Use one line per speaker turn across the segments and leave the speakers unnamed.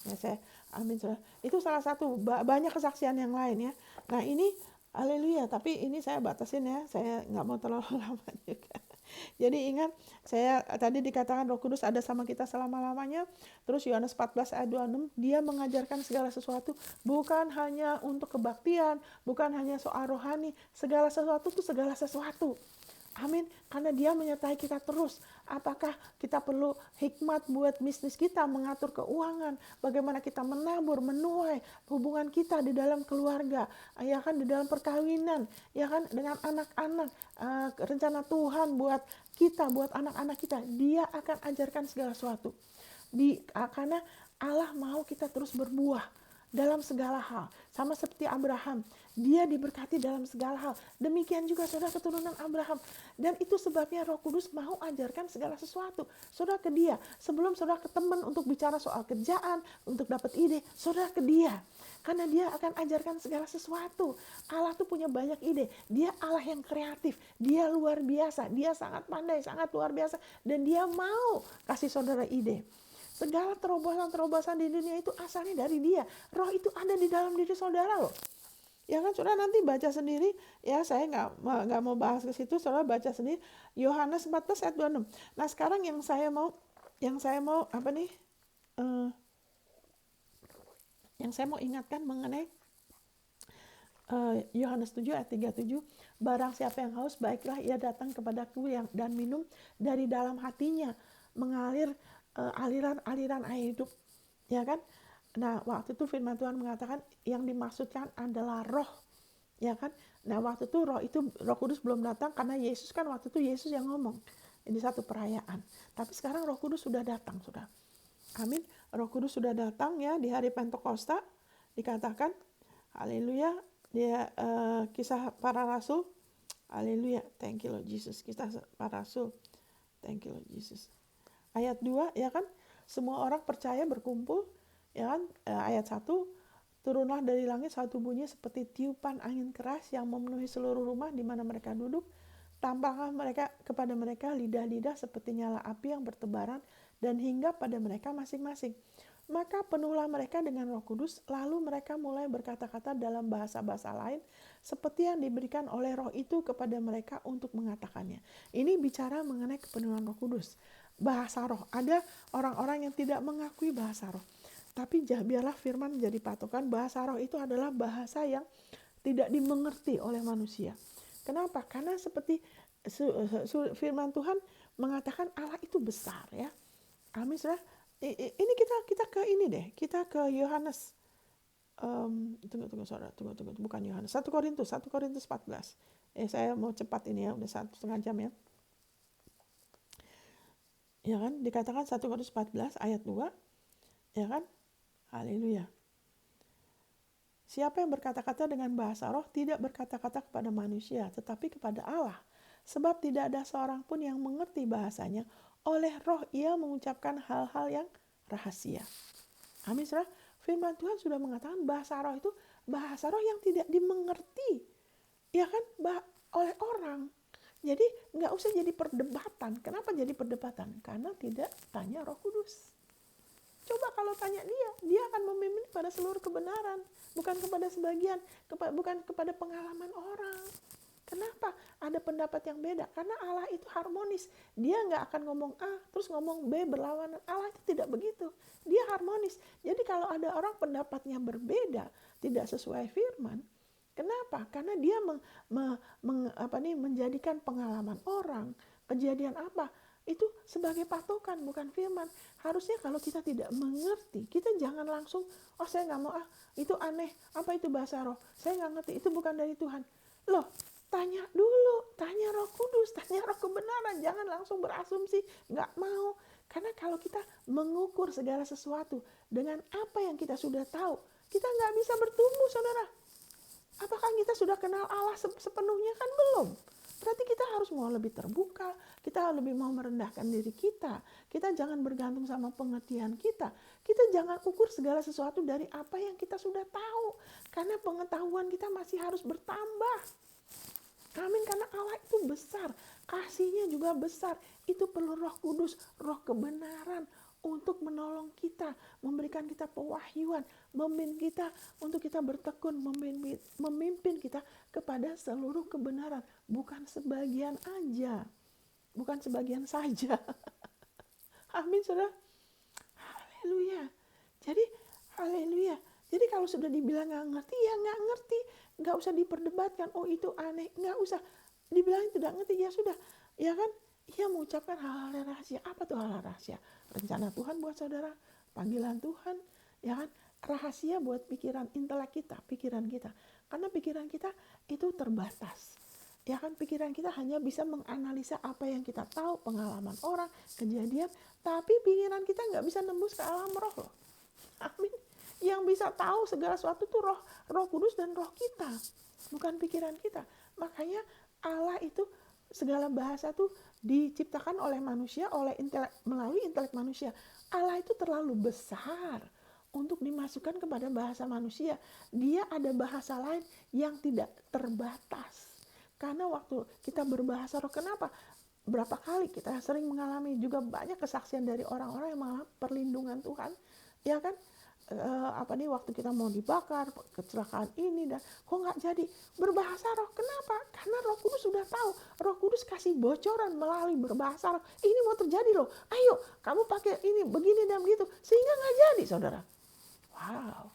Ya, amin saudara. Itu salah satu, banyak kesaksian yang lain ya. Nah ini, haleluya, tapi ini saya batasin ya, saya nggak mau terlalu lama juga. Jadi ingat, saya tadi dikatakan Roh Kudus ada sama kita selama-lamanya. Terus Yohanes 14 ayat 26, dia mengajarkan segala sesuatu, bukan hanya untuk kebaktian, bukan hanya soal rohani, segala sesuatu itu segala sesuatu. Amin, karena dia menyertai kita terus. Apakah kita perlu hikmat buat bisnis kita, mengatur keuangan, bagaimana kita menabur, menuai hubungan kita di dalam keluarga, ya kan, di dalam perkawinan, ya kan, dengan anak-anak, rencana Tuhan buat kita, buat anak-anak kita, dia akan ajarkan segala sesuatu. Karena Allah mau kita terus berbuah dalam segala hal. Sama seperti Abraham, dia diberkati dalam segala hal. Demikian juga saudara keturunan Abraham. Dan itu sebabnya Roh Kudus mau ajarkan segala sesuatu. Saudara ke dia. Sebelum saudara ke teman untuk bicara soal kerjaan, untuk dapat ide, saudara ke dia. Karena dia akan ajarkan segala sesuatu. Allah tuh punya banyak ide. Dia Allah yang kreatif. Dia luar biasa. Dia sangat pandai, sangat luar biasa. Dan dia mau kasih saudara ide. Segala terobosan-terobosan di dunia itu asalnya dari dia. Roh itu ada di dalam diri saudara loh. Ya kan, saudara nanti baca sendiri. Ya, saya nggak mau bahas ke situ. Saudara baca sendiri. Yohanes 14 ayat 26. Nah sekarang yang saya mau apa nih? Yang saya mau ingatkan mengenai Yohanes 7 ayat 37, barang siapa yang haus, baiklah ia datang kepadaku dan minum, dari dalam hatinya mengalir aliran-aliran air hidup, ya kan? Nah waktu itu firman Tuhan mengatakan yang dimaksudkan adalah roh, ya kan? Nah waktu itu Roh Kudus belum datang, karena Yesus kan waktu itu Yesus yang ngomong ini satu perayaan. Tapi sekarang Roh Kudus sudah datang, sudah. Amin. Roh Kudus sudah datang ya di hari Pentakosta, dikatakan, haleluya, dia kisah para rasul, haleluya, thank you Lord Jesus, kisah para rasul, thank you Lord Jesus. Ayat 2 ya kan, semua orang percaya berkumpul, ya kan, ayat 1, turunlah dari langit satu bunyi seperti tiupan angin keras yang memenuhi seluruh rumah di mana mereka duduk. Tampaklah kepada mereka lidah-lidah seperti nyala api yang bertebaran dan hinggap pada mereka masing-masing. Maka penuhlah mereka dengan Roh Kudus, lalu mereka mulai berkata-kata dalam bahasa-bahasa lain seperti yang diberikan oleh Roh itu kepada mereka untuk mengatakannya. Ini bicara mengenai kepenuhan Roh Kudus. Bahasa roh, ada orang-orang yang tidak mengakui bahasa roh. Tapi biarlah firman menjadi patokan. Bahasa roh itu adalah bahasa yang tidak dimengerti oleh manusia. Kenapa? Karena seperti firman Tuhan mengatakan Allah itu besar ya. Amin saudara. Ini kita ke ini deh. Kita ke Yohanes. Tunggu saudara. Tunggu. Bukan Yohanes. 1 Korintus 14. Saya mau cepat ini ya. Udah 1,5 jam ya. Ya kan? Dikatakan 1 Korintus 14 ayat 2. Ya kan? Haleluya. Siapa yang berkata-kata dengan bahasa roh tidak berkata-kata kepada manusia, tetapi kepada Allah. Sebab tidak ada seorang pun yang mengerti bahasanya. Oleh roh ia mengucapkan hal-hal yang rahasia. Amin, saudara. Firman Tuhan sudah mengatakan bahasa roh itu bahasa roh yang tidak dimengerti. Ya kan? Oleh orang. Jadi nggak usah jadi perdebatan. Kenapa jadi perdebatan? Karena tidak tanya Roh Kudus. Coba kalau tanya dia akan memimpin pada seluruh kebenaran, bukan kepada sebagian, bukan kepada pengalaman orang. Kenapa? Ada pendapat yang beda. Karena Allah itu harmonis. Dia nggak akan ngomong A, terus ngomong B berlawanan. Allah itu tidak begitu. Dia harmonis. Jadi kalau ada orang pendapatnya berbeda, tidak sesuai firman, kenapa? Karena dia menjadikan pengalaman orang, kejadian apa, itu sebagai patokan, bukan firman. Harusnya kalau kita tidak mengerti, kita jangan langsung, saya nggak mau, itu aneh, apa itu bahasa roh, saya nggak ngerti, itu bukan dari Tuhan. Loh, tanya dulu, tanya Roh Kudus, tanya Roh kebenaran, jangan langsung berasumsi, nggak mau. Karena kalau kita mengukur segala sesuatu dengan apa yang kita sudah tahu, kita nggak bisa bertumbuh, saudara. Apakah kita sudah kenal Allah sepenuhnya? Kan belum. Berarti kita harus mau lebih terbuka, kita lebih mau merendahkan diri kita. Kita jangan bergantung sama pengertian kita. Kita jangan ukur segala sesuatu dari apa yang kita sudah tahu. Karena pengetahuan kita masih harus bertambah. Amin, karena Allah itu besar, kasihnya juga besar. Itu perlu Roh Kudus, roh kebenaran untuk menolong kita, memberikan kita pewahyuan, memimpin kita untuk kita bertekun, memimpin kita kepada seluruh kebenaran, bukan sebagian aja, bukan sebagian saja. Amin, saudara. Haleluya. Jadi, haleluya. Jadi kalau sudah dibilang nggak ngerti, ya nggak ngerti. Nggak usah diperdebatkan, oh itu aneh. Nggak usah. Dibilang tidak ngerti, ya sudah. Ya kan? Ia mengucapkan hal-hal rahasia. Apa tuh hal-hal rahasia? Rencana Tuhan buat saudara. Panggilan Tuhan. Ya kan? Rahasia buat pikiran, intelek kita, pikiran kita. Karena pikiran kita itu terbatas. Ya kan, pikiran kita hanya bisa menganalisa apa yang kita tahu, pengalaman orang, kejadian. Tapi pikiran kita nggak bisa nembus ke alam roh loh. Amin. Yang bisa tahu segala sesuatu tuh Roh Kudus dan roh kita, bukan pikiran kita. Makanya Allah itu segala bahasa tuh diciptakan oleh manusia, melalui intelek manusia. Allah itu terlalu besar untuk dimasukkan kepada bahasa manusia. Dia ada bahasa lain yang tidak terbatas. Karena waktu kita berbahasa roh, kenapa? Berapa kali kita sering mengalami juga banyak kesaksian dari orang-orang yang mengalami perlindungan Tuhan, ya kan? Waktu kita mau dibakar, kecelakaan ini, dan kok nggak jadi berbahasa roh. Kenapa? Karena Roh Kudus sudah tahu. Roh Kudus kasih bocoran melalui berbahasa roh. Ini mau terjadi loh. Ayo, kamu pakai ini, begini dan begitu, sehingga nggak jadi, saudara. Wow.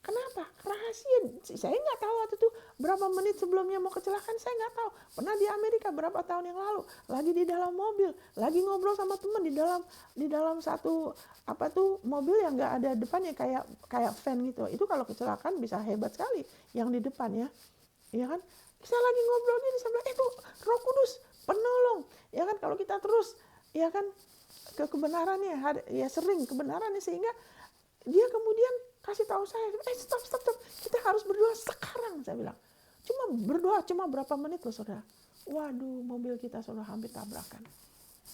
Kenapa? Rahasia. Saya nggak tahu waktu itu berapa menit sebelumnya mau kecelakaan, saya nggak tahu. Pernah di Amerika berapa tahun yang lalu, lagi di dalam mobil, lagi ngobrol sama teman di dalam satu mobil yang nggak ada depannya, kayak van gitu. Itu kalau kecelakaan bisa hebat sekali yang di depan ya, ya kan? Saya lagi ngobrol gini, saya bilang, itu Roh Kudus penolong, ya kan? Kalau kita terus, ya kan, ke kebenarannya, ya sering kebenarannya, sehingga dia kemudian kasih tahu saya, stop, kita harus berdoa sekarang, saya bilang. Cuma berdoa, cuma berapa menit loh, saudara. Waduh, mobil kita saudara hampir tabrakan.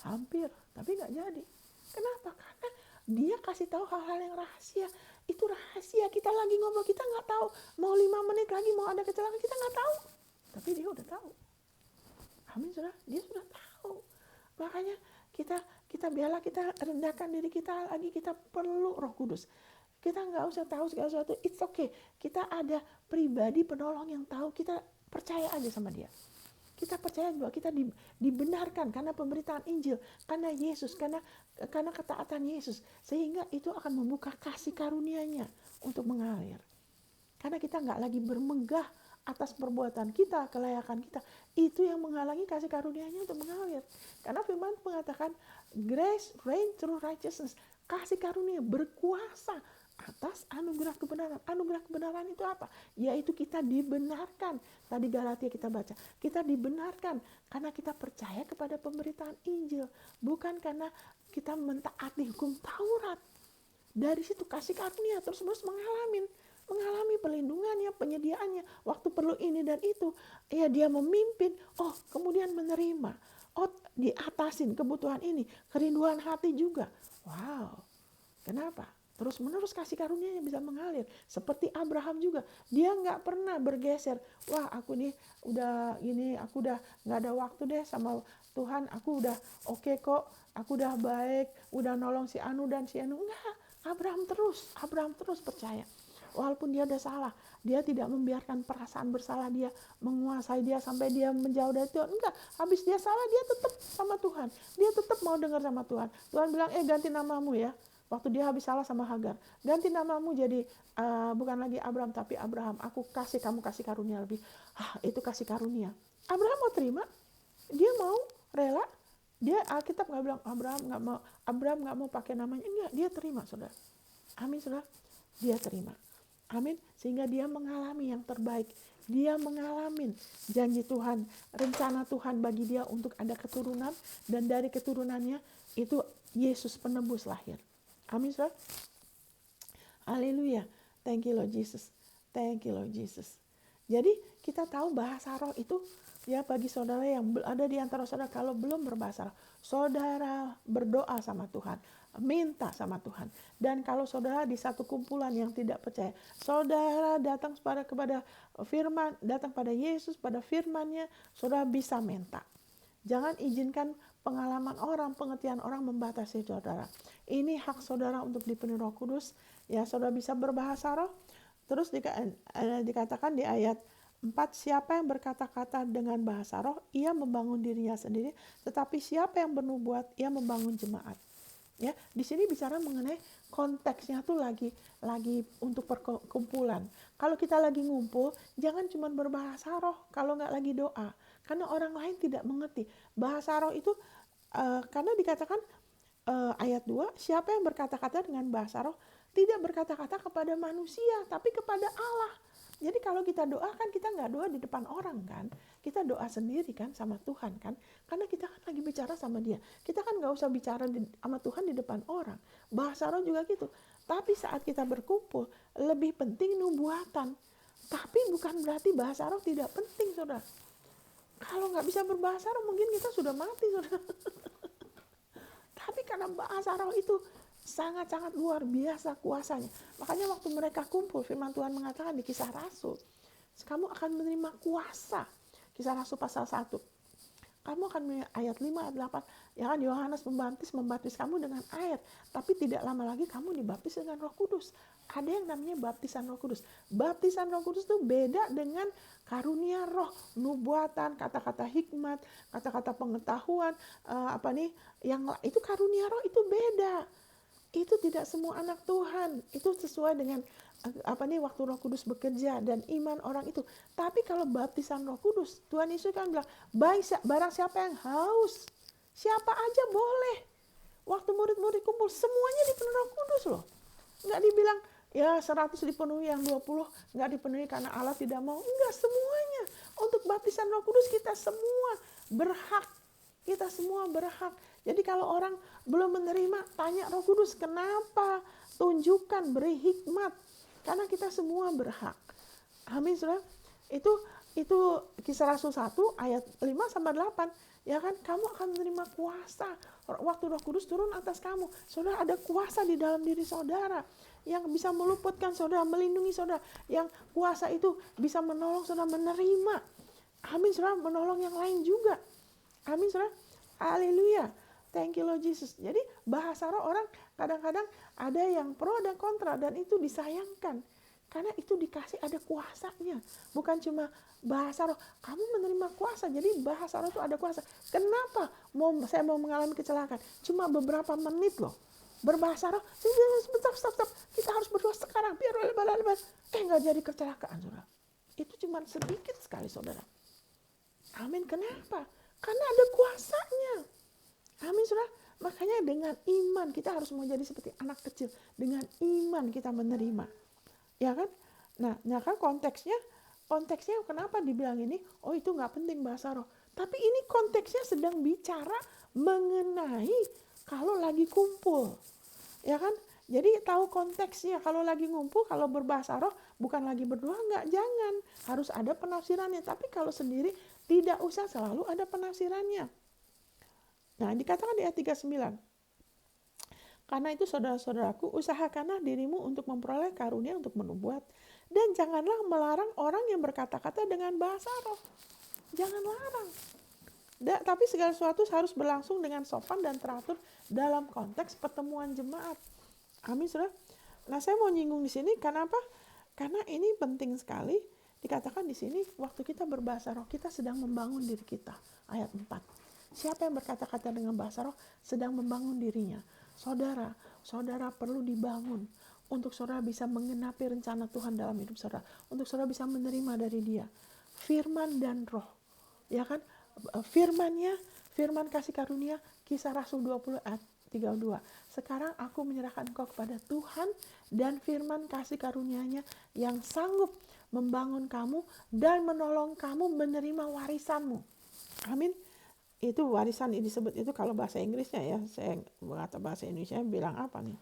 Hampir, tapi nggak jadi. Kenapa? Karena dia kasih tahu hal-hal yang rahasia. Itu rahasia, kita lagi ngobrol, kita nggak tahu. Mau 5 menit lagi mau ada kecelakaan, kita nggak tahu. Tapi dia udah tahu. Amin, saudara, dia sudah tahu. Makanya kita biarlah kita rendahkan diri kita lagi, kita perlu Roh Kudus. Kita nggak usah tahu segala sesuatu, it's okay. Kita ada pribadi penolong yang tahu, kita percaya aja sama dia. Kita percaya bahwa kita dibenarkan karena pemberitaan Injil, karena Yesus, karena ketaatan Yesus. Sehingga itu akan membuka kasih karunia-Nya untuk mengalir. Karena kita nggak lagi bermegah atas perbuatan kita, kelayakan kita. Itu yang menghalangi kasih karunia-Nya untuk mengalir. Karena firman mengatakan, grace reign through righteousness. Kasih karunia berkuasa atas anugerah kebenaran. Anugerah kebenaran itu apa? Yaitu kita dibenarkan. Tadi Galatia kita baca. Kita dibenarkan karena kita percaya kepada pemberitaan Injil. Bukan karena kita mentaati hukum Taurat. Dari situ kasih karunia terus-menerus mengalami perlindungannya, penyediaannya. Waktu perlu ini dan itu. Ya dia memimpin. Oh kemudian menerima. Oh diatasin kebutuhan ini. Kerinduan hati juga. Wow. Kenapa? Terus menerus kasih karunia yang bisa mengalir. Seperti Abraham juga. Dia nggak pernah bergeser. Wah aku nih udah gini, aku udah nggak ada waktu deh sama Tuhan. Aku udah oke kok. Aku udah baik. Udah nolong si Anu dan si Anu. Enggak. Abraham terus percaya. Walaupun dia udah salah. Dia tidak membiarkan perasaan bersalah dia menguasai dia sampai dia menjauh dari Tuhan. Enggak. Habis dia salah, dia tetap sama Tuhan. Dia tetap mau dengar sama Tuhan. Tuhan bilang, ganti namamu ya. Waktu dia habis salah sama Hagar, ganti namamu jadi bukan lagi Abraham tapi Abraham. Aku kasih kamu kasih karunia lebih. Itu kasih karunia. Abraham mau terima, dia mau rela. Dia Alkitab nggak bilang Abraham nggak mau pakai namanya. Enggak, dia terima, saudara. Amin, saudara. Dia terima. Amin. Sehingga dia mengalami yang terbaik. Dia mengalami janji Tuhan, rencana Tuhan bagi dia untuk ada keturunan, dan dari keturunannya itu Yesus penebus lahir. Amin, saudara. Haleluya. Thank you Lord Jesus. Thank you Lord Jesus. Jadi kita tahu bahasa roh itu ya bagi saudara yang ada di antara saudara kalau belum berbahasa roh, saudara berdoa sama Tuhan, minta sama Tuhan. Dan kalau saudara di satu kumpulan yang tidak percaya, saudara datang kepada firman, datang pada Yesus, pada firman-Nya, saudara bisa minta. Jangan izinkan pengalaman orang, pengertian orang membatasi saudara. Ini hak saudara untuk dipenuhi Roh Kudus. Ya, saudara bisa berbahasa roh. Terus dikatakan di ayat 4, siapa yang berkata-kata dengan bahasa roh, ia membangun dirinya sendiri, tetapi siapa yang bernubuat, ia membangun jemaat. Ya, di sini bicara mengenai konteksnya tuh lagi untuk perkumpulan. Kalau kita lagi ngumpul, jangan cuma berbahasa roh kalau nggak lagi doa, karena orang lain tidak mengerti. Bahasa roh itu karena dikatakan ayat 2, siapa yang berkata-kata dengan bahasa roh tidak berkata-kata kepada manusia, tapi kepada Allah. Jadi kalau kita doa kan kita nggak doa di depan orang kan, kita doa sendiri kan sama Tuhan kan, karena kita kan lagi bicara sama Dia. Kita kan nggak usah bicara sama Tuhan di depan orang. Bahasa roh juga gitu. Tapi saat kita berkumpul, lebih penting nubuatan. Tapi bukan berarti bahasa roh tidak penting, saudara. Kalau nggak bisa berbahasa roh, mungkin kita sudah mati, saudara. Tapi karena bahasa roh itu sangat-sangat luar biasa kuasanya. Makanya waktu mereka kumpul, firman Tuhan mengatakan di Kisah Rasul, kamu akan menerima kuasa. Kisah Rasul pasal 1. Kamu akan menerima ayat 5, ayat 8. Ya kan, Yohanes membaptis kamu dengan air. Tapi tidak lama lagi kamu dibaptis dengan Roh Kudus. Ada yang namanya baptisan Roh Kudus. Baptisan Roh Kudus itu beda dengan karunia roh, nubuatan, kata-kata hikmat, kata-kata pengetahuan, yang itu karunia roh itu beda. Itu tidak semua anak Tuhan. Itu sesuai dengan waktu Roh Kudus bekerja dan iman orang itu. Tapi kalau baptisan Roh Kudus, Tuhan Yesus kan bilang, barang siapa yang haus, siapa aja boleh. Waktu murid-murid kumpul, semuanya dipenuhi Roh Kudus loh. Nggak dibilang, ya 100 dipenuhi, yang 20 nggak dipenuhi karena Allah tidak mau. Enggak, semuanya. Untuk baptisan Roh Kudus kita semua berhak. Kita semua berhak. Jadi kalau orang belum menerima, tanya Roh Kudus, kenapa? Tunjukkan, beri hikmat. Karena kita semua berhak. Amin, saudara. Itu Kisah Rasul 1 ayat 5-8. Ya kan, kamu akan menerima kuasa. Waktu Roh Kudus turun atas kamu, saudara, ada kuasa di dalam diri saudara yang bisa meluputkan saudara, melindungi saudara. Yang kuasa itu bisa menolong saudara menerima. Amin, saudara, menolong yang lain juga. Amin, saudara. Haleluya. Thank you Lord Jesus. Jadi bahasa roh orang kadang-kadang ada yang pro dan kontra, dan itu disayangkan. Karena itu dikasih ada kuasanya. Bukan cuma bahasa roh. Kamu menerima kuasa, jadi bahasa roh itu ada kuasa. Kenapa saya mau mengalami kecelakaan? Cuma beberapa menit loh. Berbahasa roh, stop. Kita harus berdoa sekarang, biar lebar. Nggak jadi kecelakaan, saudara. Itu cuma sedikit sekali, saudara. Amin. Kenapa? Karena ada kuasanya. Amin, saudara. Makanya dengan iman kita harus mau jadi seperti anak kecil. Dengan iman kita menerima. Ya kan? Nah kan konteksnya kenapa dibilang ini? Oh, itu nggak penting bahasa roh. Tapi ini konteksnya sedang bicara mengenai kalau lagi kumpul. Ya kan? Jadi tahu konteksnya. Kalau lagi ngumpul, kalau berbahasa roh, bukan lagi berdoa, jangan. Harus ada penafsirannya. Tapi kalau sendiri, tidak usah selalu ada penafsirannya. Nah, dikatakan di ayat 39. Karena itu saudara-saudaraku, usahakanlah dirimu untuk memperoleh karunia untuk menubuat. Dan janganlah melarang orang yang berkata-kata dengan bahasa roh. Jangan larang. Tapi segala sesuatu harus berlangsung dengan sopan dan teratur dalam konteks pertemuan jemaat. Amin, saudara. Nah, saya mau nyinggung di sini, kenapa? Karena ini penting sekali. Dikatakan di sini, waktu kita berbahasa roh, kita sedang membangun diri kita. Ayat 4. Siapa yang berkata-kata dengan bahasa roh sedang membangun dirinya. Saudara perlu dibangun untuk saudara bisa menggenapi rencana Tuhan dalam hidup saudara. Untuk saudara bisa menerima dari Dia. Firman dan roh. Ya kan? Firman kasih karunia, Kisah Rasul 20 ayat 32. Sekarang aku menyerahkan engkau kepada Tuhan dan firman kasih karunia-Nya yang sanggup membangun kamu dan menolong kamu menerima warisanmu. Amin. Itu warisan disebut itu kalau bahasa Inggrisnya ya. Saya kata bahasa Indonesia bilang apa nih?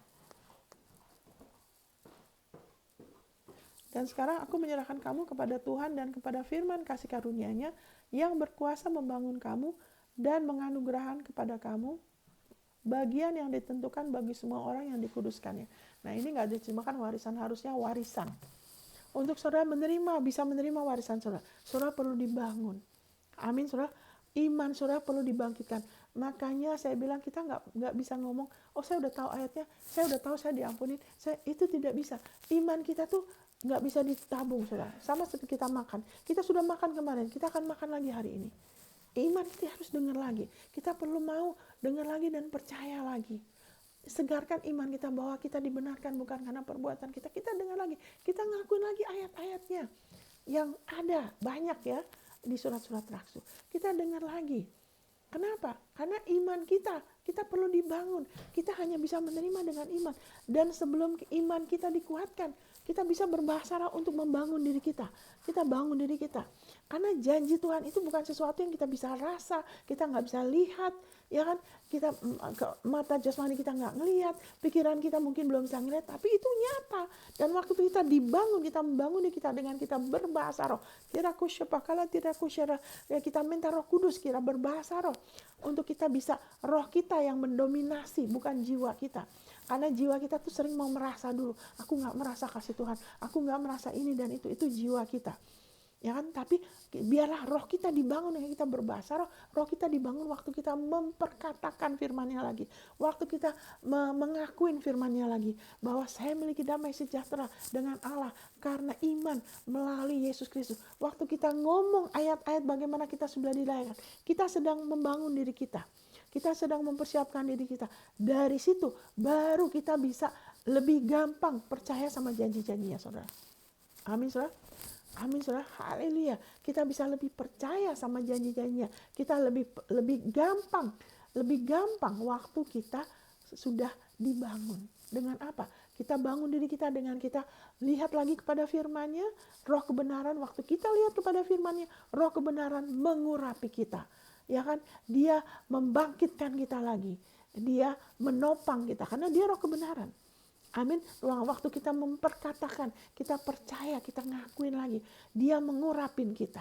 Dan sekarang aku menyerahkan kamu kepada Tuhan dan kepada firman kasih karunia-Nya yang berkuasa membangun kamu dan menganugerahkan kepada kamu bagian yang ditentukan bagi semua orang yang dikuduskannya. Nah, ini nggak diterjemahkan warisan, harusnya warisan. Untuk saudara bisa menerima warisan saudara, saudara perlu dibangun. Amin, saudara. Iman saudara perlu dibangkitkan. Makanya saya bilang kita nggak bisa ngomong, oh saya udah tahu ayatnya, saya udah tahu saya diampunin. Itu tidak bisa. Iman kita tuh nggak bisa ditabung saudara. Sama seperti kita makan. Kita sudah makan kemarin, kita akan makan lagi hari ini. Iman kita harus dengar lagi. Kita perlu mau dengar lagi dan percaya lagi. Segarkan iman kita bahwa kita dibenarkan bukan karena perbuatan kita. Kita dengar lagi. Kita ngakuin lagi ayat-ayatnya yang ada banyak ya di surat-surat Rasul. Kita dengar lagi. Kenapa? Karena iman kita perlu dibangun. Kita hanya bisa menerima dengan iman. Dan sebelum iman kita dikuatkan, kita bisa berbahasa roh untuk membangun diri kita. Kita bangun diri kita. Karena janji Tuhan itu bukan sesuatu yang kita bisa rasa, kita nggak bisa lihat, ya kan? Kita mata jasmani kita nggak ngelihat, pikiran kita mungkin belum bisa ngelihat, tapi itu nyata. Dan waktu kita dibangun, kita membangun diri kita dengan kita berbahasa roh. Kira kusyapakala tidak kusyara, ya kita minta Roh Kudus kira berbahasa roh untuk kita bisa roh kita yang mendominasi, bukan jiwa kita. Karena jiwa kita tuh sering mau merasa dulu, aku nggak merasa kasih Tuhan, aku nggak merasa ini dan itu jiwa kita. Ya kan, tapi biarlah roh kita dibangun dengan kita berbahasa roh kita dibangun waktu kita memperkatakan firman-Nya lagi, waktu kita mengakuin firman-Nya lagi, bahwa saya memiliki damai sejahtera dengan Allah karena iman melalui Yesus Kristus. Waktu kita ngomong ayat-ayat bagaimana kita sudah dilayakkan, kita sedang membangun diri kita. Kita sedang mempersiapkan diri kita. Dari situ baru kita bisa lebih gampang percaya sama janji-janjinya, saudara. Amin, saudara. Amin, saudara. Haleluya. Kita bisa lebih percaya sama janji-janjinya. Kita lebih gampang waktu kita sudah dibangun. Dengan apa? Kita bangun diri kita dengan kita lihat lagi kepada firman-Nya, roh kebenaran. Waktu kita lihat kepada firman-Nya, roh kebenaran mengurapi kita. Ya kan? Dia membangkitkan kita lagi. Dia menopang kita karena dia roh kebenaran. Amin. Waktu kita memperkatakan, kita percaya, kita ngakuin lagi, dia mengurapin kita.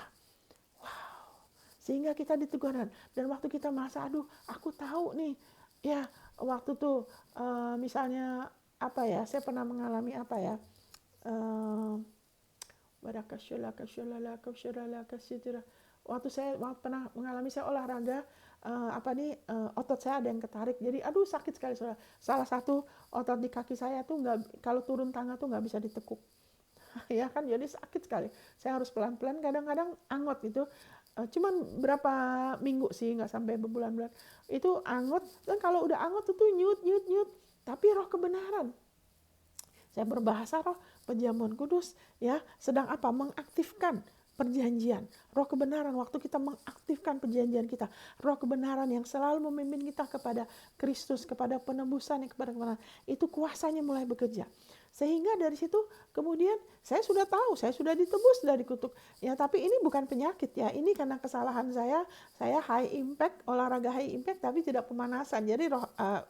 Wow. Sehingga kita diteguran. Dan waktu kita merasa, aduh, aku tahu nih. Ya, waktu tuh misalnya apa ya? Saya pernah mengalami apa ya? Waktu saya pernah mengalami saya olahraga, otot saya ada yang ketarik, jadi aduh sakit sekali. Salah satu otot di kaki saya tuh nggak, kalau turun tangga tuh nggak bisa ditekuk. Ya kan, jadi sakit sekali. Saya harus pelan-pelan, kadang-kadang angot gitu. Cuman berapa minggu sih, nggak sampai berbulan-bulan. Itu angot, dan kalau udah angot itu nyut. Tapi roh kebenaran. Saya berbahasa roh, penjamuan kudus, ya, sedang apa? Mengaktifkan perjanjian, roh kebenaran. Waktu kita mengaktifkan perjanjian kita, roh kebenaran yang selalu memimpin kita kepada Kristus, kepada penebusan, kepada kebenaran, itu kuasanya mulai bekerja. Sehingga dari situ kemudian saya sudah tahu, saya sudah ditebus dari kutuk. Ya, tapi ini bukan penyakit ya, ini karena kesalahan saya high impact, olahraga high impact tapi tidak pemanasan. Jadi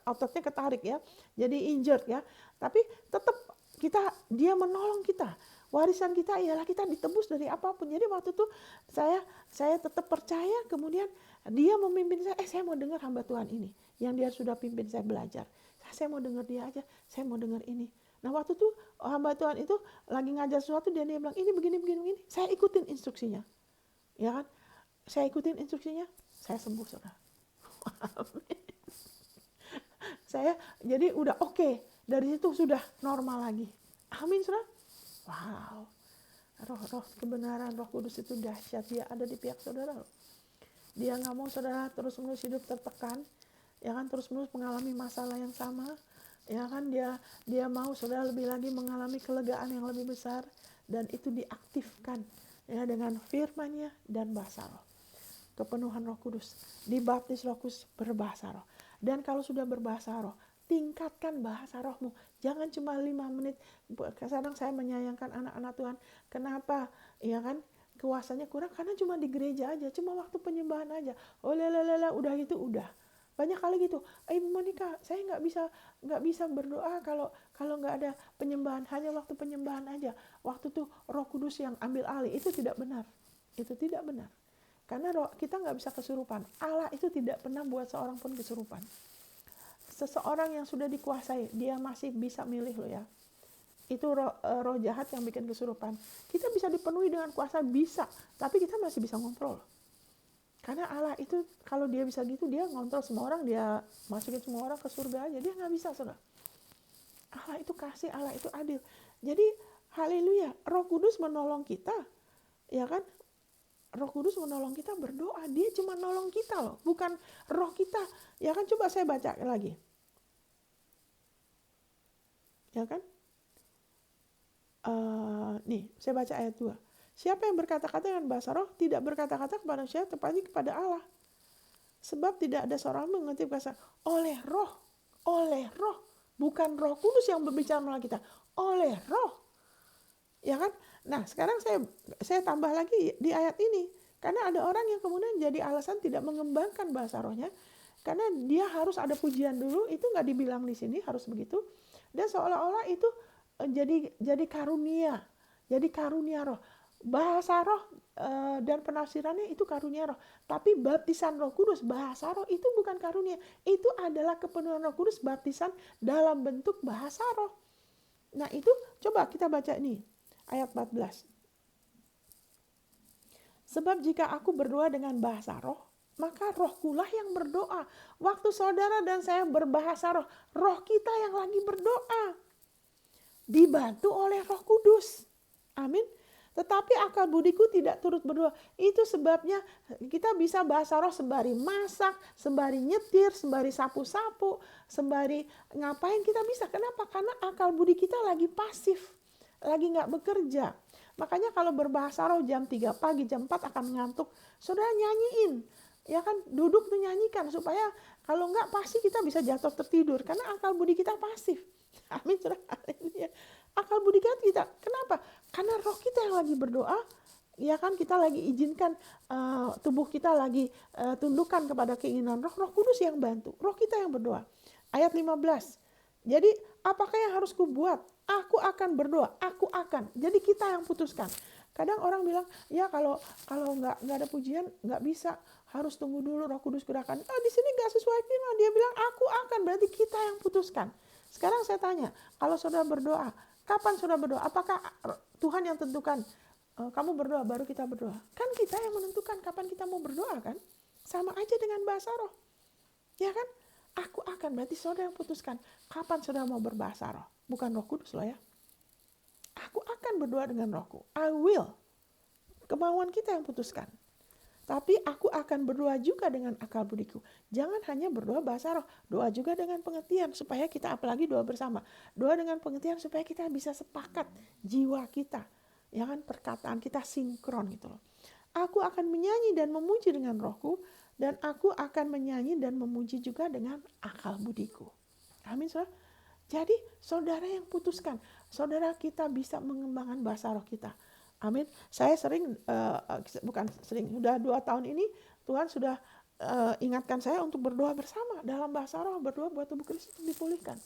ototnya ketarik ya, jadi injured ya. Tapi tetap dia menolong kita. Warisan kita ialah kita ditebus dari apapun. Jadi waktu itu saya tetap percaya, kemudian dia memimpin saya, saya mau dengar hamba Tuhan ini, yang dia sudah pimpin saya belajar. Saya mau dengar dia aja, saya mau dengar ini. Nah waktu itu hamba Tuhan itu lagi ngajar sesuatu, dia bilang ini begini. Saya ikutin instruksinya. Ya kan? Saya ikutin instruksinya, saya sembuh, saudara. Saya jadi udah oke. Dari situ sudah normal lagi. Amin, saudara. Wow, roh kebenaran, Roh Kudus itu dahsyat. Dia ada di pihak saudara. Dia nggak mau saudara terus-menerus hidup tertekan, ya kan, terus-menerus mengalami masalah yang sama, ya kan. Dia mau saudara lebih lagi mengalami kelegaan yang lebih besar, dan itu diaktifkan ya dengan firman-Nya dan bahasa roh. Kepenuhan Roh Kudus, dibaptis Roh Kudus, berbahasa roh. Dan kalau sudah berbahasa roh, tingkatkan bahasa rohmu. Jangan cuma 5 menit. Kadang saya menyayangkan anak-anak Tuhan. Kenapa? Ya kan? Kuasanya kurang karena cuma di gereja aja, cuma waktu penyembahan aja. Oh udah gitu udah. Banyak kali gitu. Ibu Monica, saya nggak bisa berdoa kalau nggak ada penyembahan, hanya waktu penyembahan aja. Waktu tuh Roh Kudus yang ambil alih. Itu tidak benar. Itu tidak benar. Karena kita nggak bisa kesurupan. Allah itu tidak pernah buat seorang pun kesurupan. Seseorang yang sudah dikuasai, dia masih bisa milih loh ya. Itu roh jahat yang bikin kesurupan. Kita bisa dipenuhi dengan kuasa, bisa, tapi kita masih bisa ngontrol. Karena Allah itu kalau dia bisa gitu, dia ngontrol semua orang, dia masukin semua orang ke surga aja. Dia nggak bisa, saudara. Allah itu kasih, Allah itu adil. Jadi haleluya, Roh Kudus menolong kita, ya kan? Roh Kudus menolong kita berdoa. Dia cuma nolong kita loh, bukan roh kita. Ya kan, coba saya baca lagi. Ya kan? Nih, saya baca ayat 2. Siapa yang berkata-kata dengan bahasa roh tidak berkata-kata kepada manusia, tetapi kepada Allah. Sebab tidak ada seorang mengerti bahasa oleh roh, bukan Roh Kudus yang berbicara melalui kita, oleh roh. Ya kan? Nah, sekarang saya tambah lagi di ayat ini. Karena ada orang yang kemudian jadi alasan tidak mengembangkan bahasa rohnya, karena dia harus ada pujian dulu, itu nggak dibilang di sini harus begitu. Dan seolah-olah itu jadi karunia roh. Bahasa roh dan penafsirannya itu karunia roh. Tapi baptisan Roh Kudus, bahasa roh itu bukan karunia. Itu adalah kepenuhan Roh Kudus, baptisan dalam bentuk bahasa roh. Nah, itu coba kita baca ini ayat 14. Sebab jika aku berdoa dengan bahasa roh, maka rohkulah yang berdoa. Waktu saudara dan saya berbahasa roh, roh kita yang lagi berdoa. Dibantu oleh Roh Kudus. Amin. Tetapi akal budiku tidak turut berdoa. Itu sebabnya kita bisa bahasa roh sembari masak, sembari nyetir, sembari sapu-sapu, sembari ngapain kita bisa. Kenapa? Karena akal budi kita lagi pasif, lagi nggak bekerja. Makanya kalau berbahasa roh jam 3 pagi, jam 4 akan ngantuk. Saudara nyanyiin, ya kan, duduk tuh nyanyikan, supaya kalau nggak pasti kita bisa jatuh tertidur. Karena akal budi kita pasif. Amin, saudara. Akal budi kita, kenapa? Karena roh kita yang lagi berdoa, ya kan, kita lagi izinkan tubuh kita lagi tundukkan kepada keinginan roh. Roh Kudus yang bantu, roh kita yang berdoa. Ayat 15. Jadi apakah yang harus kubuat? Aku akan berdoa, aku akan. Jadi kita yang putuskan. Kadang orang bilang, ya kalau nggak ada pujian nggak bisa, harus tunggu dulu Roh Kudus gerakan. Di sini nggak sesuai firman. Dia bilang aku akan, berarti kita yang putuskan. Sekarang saya tanya, kalau saudara berdoa, kapan saudara berdoa? Apakah Tuhan yang tentukan kamu berdoa baru kita berdoa? Kan kita yang menentukan kapan kita mau berdoa, kan? Sama aja dengan bahasa roh, ya kan? Aku akan, berarti saudara yang putuskan kapan saudara mau berbahasa roh, bukan Roh Kudus loh ya. Aku akan berdoa dengan rohku, I will. Kemauan kita yang putuskan. Tapi aku akan berdoa juga dengan akal budiku. Jangan hanya berdoa bahasa roh, doa juga dengan pengertian, supaya kita, apalagi doa bersama, doa dengan pengertian supaya kita bisa sepakat jiwa kita, ya kan, perkataan kita sinkron gitu loh. Aku akan menyanyi dan memuji dengan rohku, dan aku akan menyanyi dan memuji juga dengan akal budiku. Amin, saudara. Jadi saudara yang putuskan, saudara kita bisa mengembangkan bahasa roh kita. Amin. Saya sering, bukan sering, sudah 2 tahun ini Tuhan sudah ingatkan saya untuk berdoa bersama dalam bahasa roh, berdoa buat tubuh Kristus dipulihkan.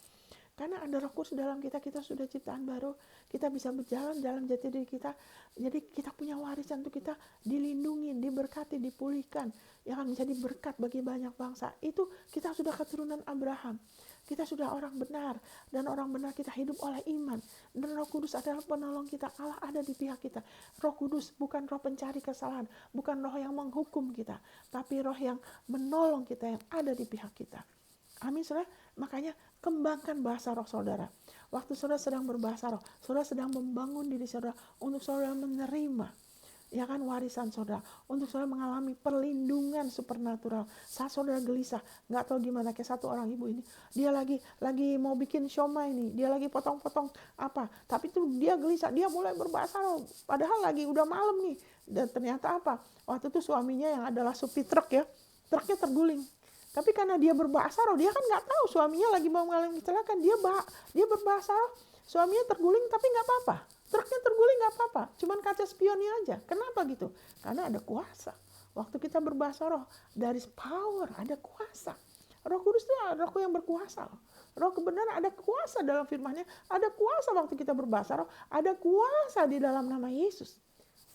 Karena ada Roh Kudus dalam kita, kita sudah ciptaan baru, kita bisa berjalan dalam jati diri kita. Jadi kita punya warisan untuk kita dilindungi, diberkati, dipulihkan, yang akan menjadi berkat bagi banyak bangsa. Itu kita sudah keturunan Abraham. Kita sudah orang benar, dan orang benar kita hidup oleh iman. Dan Roh Kudus adalah penolong kita. Allah ada di pihak kita. Roh Kudus bukan roh pencari kesalahan, bukan roh yang menghukum kita, tapi roh yang menolong kita, yang ada di pihak kita. Amin, saudara. Makanya kembangkan bahasa roh saudara. Waktu saudara sedang berbahasa roh, saudara sedang membangun diri saudara untuk saudara menerima, ya kan, warisan saudara, untuk saudara mengalami perlindungan supernatural. Saat saudara gelisah, nggak tahu gimana, kayak satu orang ibu ini, dia lagi mau bikin siomay nih, dia lagi potong-potong apa, tapi tuh dia gelisah, dia mulai berbahasa roh, padahal lagi udah malam nih, dan ternyata apa? Waktu itu suaminya yang adalah supir truk ya, truknya terguling. Tapi karena dia berbahasa roh, dia kan nggak tahu suaminya lagi mau mengalami kecelakaan, dia berbahasa roh, suaminya terguling tapi nggak apa-apa. Truknya terguling nggak apa-apa, cuman kaca spionnya aja. Kenapa gitu? Karena ada kuasa. Waktu kita berbahasa roh, there is power, ada kuasa. Roh Kudus itu roh yang berkuasa. Roh kebenaran, ada kuasa dalam firman-Nya, ada kuasa waktu kita berbahasa roh, ada kuasa di dalam nama Yesus.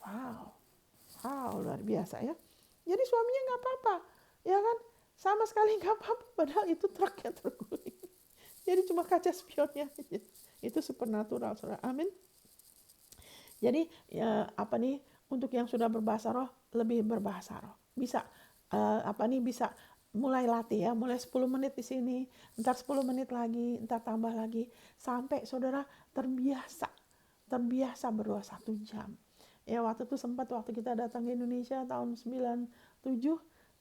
Wow, luar biasa ya. Jadi suaminya nggak apa-apa, ya kan? Sama sekali nggak apa-apa, padahal itu truknya terguling. Jadi cuma kaca spionnya aja. Itu supernatural, saudara. Amin. Jadi ya, apa nih, untuk yang sudah berbahasa roh, lebih berbahasa roh. Bisa bisa mulai latih ya, mulai 10 menit di sini, ntar 10 menit lagi, ntar tambah lagi, sampai saudara terbiasa berdoa 1 jam. Ya waktu itu sempat waktu kita datang ke Indonesia tahun 97,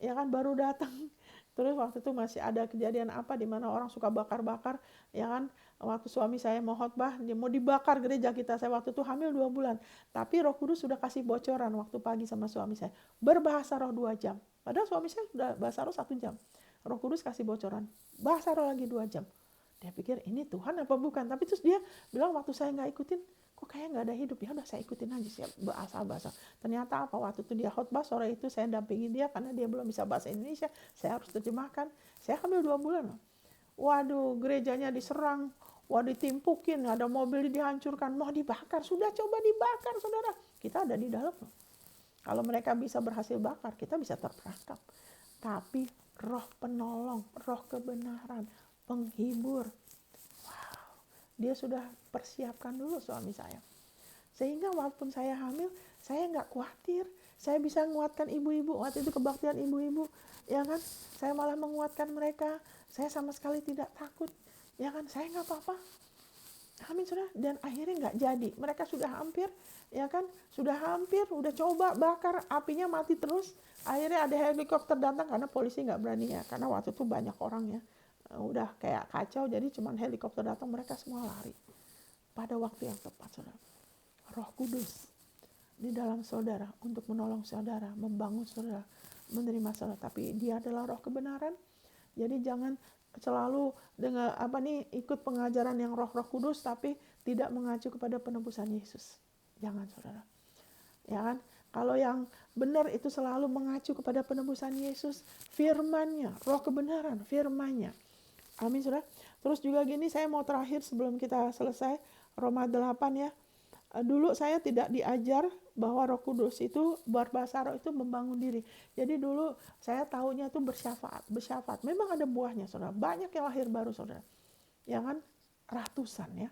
ya kan baru datang. Terus waktu itu masih ada kejadian apa di mana orang suka bakar-bakar, ya kan. Waktu suami saya mau khotbah, dia mau dibakar gereja kita. Saya waktu itu hamil 2 bulan. Tapi Roh Kudus sudah kasih bocoran waktu pagi sama suami saya. Berbahasa roh 2 jam. Padahal suami saya sudah bahasa roh 1 jam. Roh Kudus kasih bocoran. Bahasa roh lagi 2 jam. Dia pikir ini Tuhan apa bukan. Tapi terus dia bilang waktu saya nggak ikutin, kok kayak nggak ada hidup. Ya udah saya ikutin aja sih bahasa. Ternyata apa, waktu itu dia khotbah sore itu saya dampingi dia karena dia belum bisa bahasa Indonesia. Saya harus terjemahkan. Saya hamil 2 bulan loh. Waduh, gerejanya diserang. Wah, ditimpukin, ada mobil dihancurkan, mau dibakar. Sudah coba dibakar, saudara. Kita ada di dalam loh. Kalau mereka bisa berhasil bakar, kita bisa terperangkap. Tapi roh penolong, roh kebenaran, penghibur. Wow, dia sudah persiapkan dulu suami saya. Sehingga walaupun saya hamil, saya nggak khawatir. Saya bisa menguatkan ibu-ibu. Waktu itu kebaktian ibu-ibu, ya kan? Saya malah menguatkan mereka. Saya sama sekali tidak takut. Ya kan, saya nggak apa-apa. Amin saudara. Dan akhirnya nggak jadi. Mereka sudah hampir, ya kan, udah coba bakar, apinya mati terus. Akhirnya ada helikopter datang karena polisi nggak berani ya, karena waktu itu banyak orang ya, udah kayak kacau. Jadi cuman helikopter datang, mereka semua lari. Pada waktu yang tepat saudara, Roh Kudus di dalam saudara untuk menolong saudara, membangun saudara, menerima saudara. Tapi dia adalah roh kebenaran. Jadi jangan selalu dengan ikut pengajaran yang roh-roh kudus tapi tidak mengacu kepada penebusan Yesus. Jangan saudara. Ya kan? Kalau yang benar itu selalu mengacu kepada penebusan Yesus, firman-Nya, roh kebenaran, firman-Nya. Amin saudara. Terus juga gini, saya mau terakhir sebelum kita selesai Roma 8 ya. Dulu saya tidak diajar bahwa Roh Kudus itu berbahasa roh itu membangun diri. Jadi dulu saya tahunya itu bersyafaat. Memang ada buahnya saudara. Banyak yang lahir baru saudara. Ya kan? Ratusan ya.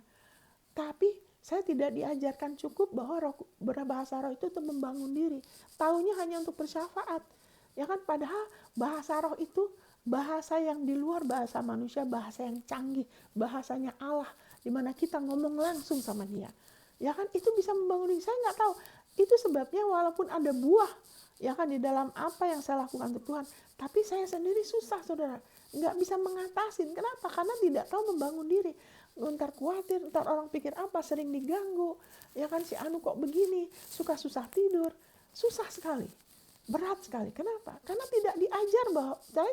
Tapi saya tidak diajarkan cukup bahwa berbahasa roh itu untuk membangun diri. Taunya hanya untuk bersyafaat. Ya kan? Padahal bahasa roh itu bahasa yang di luar bahasa manusia, bahasa yang canggih, bahasanya Allah, di mana kita ngomong langsung sama Dia. Ya kan, itu bisa membangun diri. Saya nggak tahu. Itu sebabnya walaupun ada buah, ya kan, di dalam apa yang saya lakukan untuk Tuhan, tapi saya sendiri susah, saudara. Nggak bisa mengatasi. Kenapa? Karena tidak tahu membangun diri. Ntar khawatir, ntar orang pikir apa, sering diganggu. Ya kan, si Anu kok begini, suka susah tidur. Susah sekali. Berat sekali. Kenapa? Karena tidak diajar bahwa, saya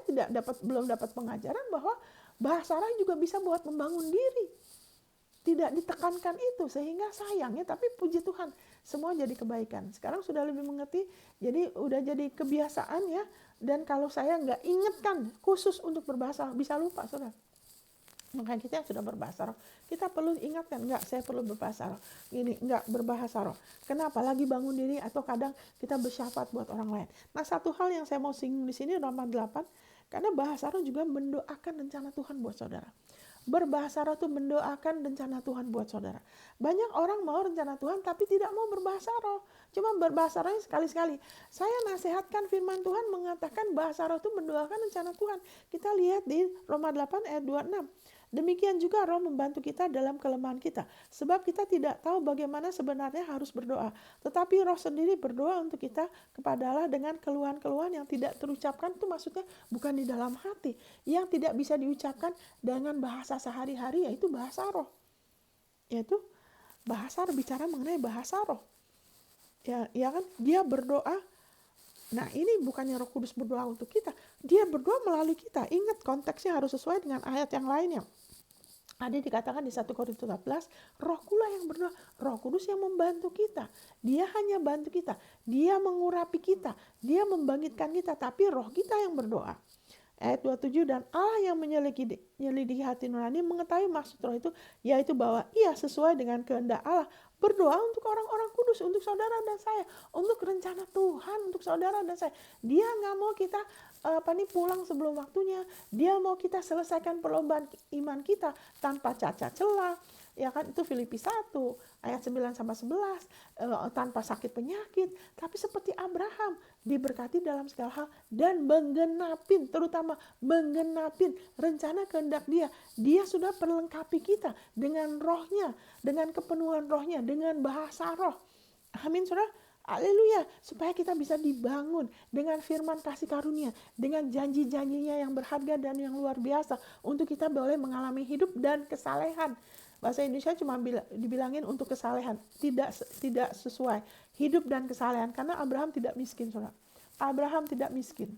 belum dapat pengajaran bahwa bahasa roh juga bisa buat membangun diri. Tidak ditekankan itu, sehingga sayangnya, tapi puji Tuhan semua jadi kebaikan. Sekarang sudah lebih mengerti, jadi udah jadi kebiasaan ya. Dan kalau saya nggak ingatkan khusus untuk berbahasa roh, bisa lupa saudara. Makanya kita yang sudah berbahasa roh, kita perlu ingatkan, enggak, saya perlu berbahasa roh. Ini enggak berbahasa roh. Kenapa? Lagi bangun diri atau kadang kita bersyafaat buat orang lain. Nah, satu hal yang saya mau singgung di sini Roma 8, karena bahasa roh juga mendoakan rencana Tuhan buat saudara. Berbahasa roh itu mendoakan rencana Tuhan buat saudara. Banyak orang mau rencana Tuhan tapi tidak mau berbahasa roh. Cuma berbahasa roh sekali-sekali. Saya nasihatkan firman Tuhan mengatakan bahasa roh itu mendoakan rencana Tuhan. Kita lihat di Roma 8 ayat 26. Demikian juga roh membantu kita dalam kelemahan kita. Sebab kita tidak tahu bagaimana sebenarnya harus berdoa. Tetapi roh sendiri berdoa untuk kita kepada Allah dengan keluhan-keluhan yang tidak terucapkan. Itu maksudnya bukan di dalam hati. Yang tidak bisa diucapkan dengan bahasa sehari-hari, yaitu bahasa roh. Yaitu bahasa roh, bicara mengenai bahasa roh. Ya kan? Dia berdoa. Nah, ini bukannya Roh Kudus berdoa untuk kita. Dia berdoa melalui kita. Ingat, konteksnya harus sesuai dengan ayat yang lainnya. Ada dikatakan di 1 Korintus 14, Roh Kula yang berdoa, Roh Kudus yang membantu kita. Dia hanya bantu kita. Dia mengurapi kita. Dia membangkitkan kita. Tapi roh kita yang berdoa. Ayat 27, dan Allah yang menyelidiki hati nurani mengetahui maksud roh itu, yaitu bahwa ia sesuai dengan kehendak Allah berdoa untuk orang-orang kudus, untuk saudara dan saya, untuk rencana Tuhan untuk saudara dan saya. Dia nggak mau kita pulang sebelum waktunya. Dia mau kita selesaikan perlombaan iman kita tanpa cacat celah, Ya kan, itu Filipi 1 ayat 9 sampai 11, tanpa sakit penyakit, tapi seperti Abraham diberkati dalam segala hal dan menggenapin, terutama menggenapin rencana kehendak dia. Dia sudah perlengkapi kita dengan rohnya, dengan kepenuhan rohnya, dengan bahasa roh. Amin, saudara. Haleluya, supaya kita bisa dibangun dengan firman kasih karunia, dengan janji-janjinya yang berharga dan yang luar biasa, untuk kita boleh mengalami hidup dan kesalehan. Bahasa Indonesia cuma dibilangin untuk kesalehan, tidak sesuai. Hidup dan kesalehan, karena Abraham tidak miskin, saudara. Abraham tidak miskin.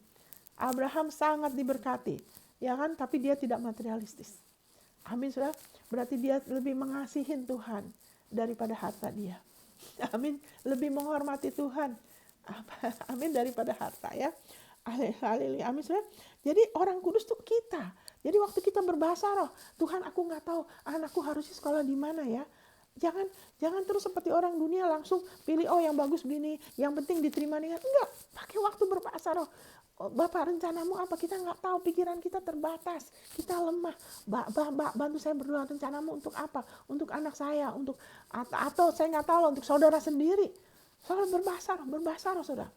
Abraham sangat diberkati, ya kan? Tapi dia tidak materialistis. Amin, saudara. Berarti dia lebih mengasihin Tuhan daripada harta dia. Amin, lebih menghormati Tuhan. Amin, daripada harta, ya. Haleluya, amin, saudara. Jadi orang kudus tuh kita. Jadi waktu kita berbahasa roh, Tuhan, aku nggak tahu anakku harusnya sekolah di mana ya. Jangan terus seperti orang dunia langsung pilih, oh yang bagus begini, yang penting diterima dengan, enggak. Pakai waktu berbahasa roh. Bapak, rencanamu apa? Kita nggak tahu, pikiran kita terbatas, kita lemah. Bantu saya berdoa, rencanamu untuk apa? Untuk anak saya, untuk atau saya nggak tahu untuk saudara sendiri. Saudara berbahasa roh, saudara.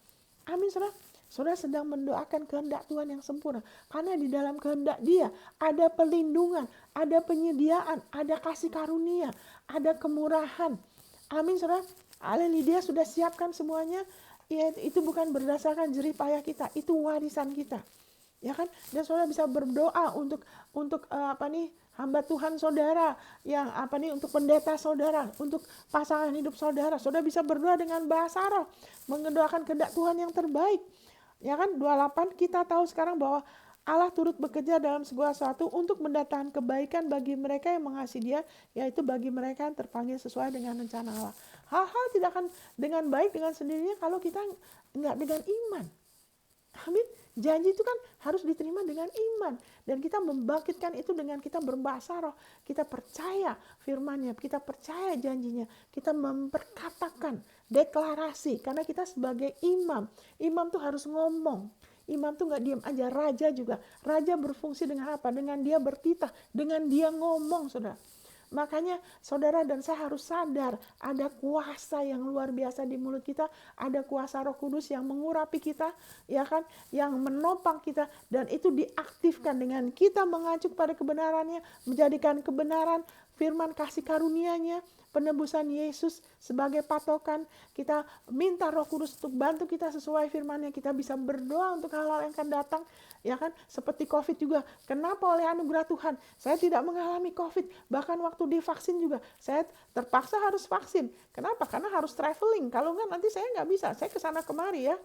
Amin, saudara. Saudara sedang mendoakan kehendak Tuhan yang sempurna, karena di dalam kehendak Dia ada perlindungan, ada penyediaan, ada kasih karunia, ada kemurahan. Amin, saudara. Haleluya, dia sudah siapkan semuanya. Ya, itu bukan berdasarkan jerih payah kita, itu warisan kita, ya kan? Dan saudara bisa berdoa untuk hamba Tuhan saudara, yang untuk pendeta saudara, untuk pasangan hidup saudara. Saudara bisa berdoa dengan bahasa roh, mendoakan kehendak Tuhan yang terbaik, ya kan? 28, kita tahu sekarang bahwa Allah turut bekerja dalam segala sesuatu untuk mendatangkan kebaikan bagi mereka yang mengasihi Dia, yaitu bagi mereka yang terpanggil sesuai dengan rencana Allah. Hal-hal tidak akan dengan baik dengan sendirinya kalau kita nggak dengan iman. Amin. Janji itu kan harus diterima dengan iman. Dan kita membangkitkan itu dengan kita berbahasa roh. Kita percaya firman-Nya, kita percaya janjinya. Kita memperkatakan deklarasi. Karena kita sebagai imam. Imam tuh harus ngomong. Imam tuh nggak diam aja. Raja juga. Raja berfungsi dengan apa? Dengan dia bertitah. Dengan dia ngomong, saudara. Makanya saudara dan saya harus sadar, ada kuasa yang luar biasa di mulut kita, ada kuasa Roh Kudus yang mengurapi kita, ya kan, yang menopang kita, dan itu diaktifkan dengan kita mengacu pada kebenarannya, menjadikan kebenaran firman kasih karunia-Nya, penebusan Yesus sebagai patokan. Kita minta Roh Kudus untuk bantu kita sesuai firman-Nya. Kita bisa berdoa untuk hal-hal yang akan datang, ya kan? Seperti COVID juga. Kenapa oleh anugerah Tuhan saya tidak mengalami COVID? Bahkan waktu divaksin juga saya terpaksa harus vaksin. Kenapa? Karena harus traveling. Kalau enggak nanti saya nggak bisa. Saya kesana kemari ya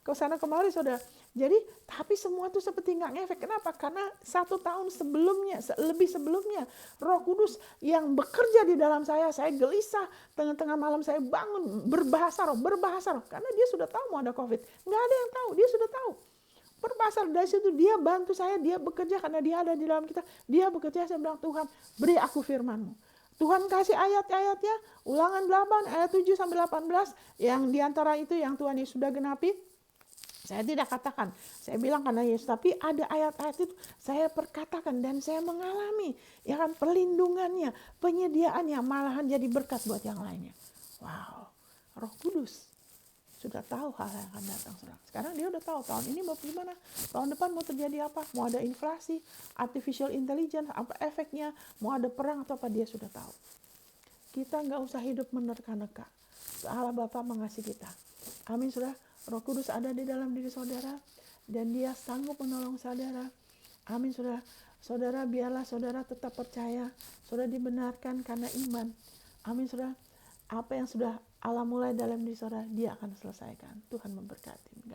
kesana kemari, saudara. Jadi tapi semua itu seperti nggak ngefek. Kenapa? Karena 1 tahun sebelumnya, lebih sebelumnya, Roh Kudus yang bekerja di dalam saya gelisah, tengah-tengah malam saya bangun berbahasa roh, karena dia sudah tahu mau ada COVID. Nggak ada yang tahu, dia sudah tahu. Berbahasa dari situ dia bantu saya, dia bekerja karena dia ada di dalam kita. Dia bekerja, saya bilang, Tuhan beri aku firman-Mu. Tuhan kasih ayat-ayatnya, Ulangan 8 ayat 7 sampai 18, yang diantara itu yang Tuhan Yesus sudah genapi. Saya tidak katakan, saya bilang karena Yesus, tapi ada ayat-ayat itu saya perkatakan dan saya mengalami, ya kan, perlindungannya, penyediaannya, malahan jadi berkat buat yang lainnya. Wow, Roh Kudus sudah tahu hal yang akan datang. Sekarang dia udah tahu tahun ini mau gimana, tahun depan mau terjadi apa, mau ada inflasi, artificial intelligence, apa efeknya, mau ada perang atau apa, dia sudah tahu. Kita nggak usah hidup menerka-nerka. Allah Bapa mengasihi kita. Amin, saudara. Roh Kudus ada di dalam diri saudara dan dia sanggup menolong saudara. Amin, saudara. Saudara, biarlah saudara tetap percaya. Saudara dibenarkan karena iman. Amin, saudara. Apa yang sudah Allah mulai dalam diri saudara, dia akan selesaikan. Tuhan memberkati.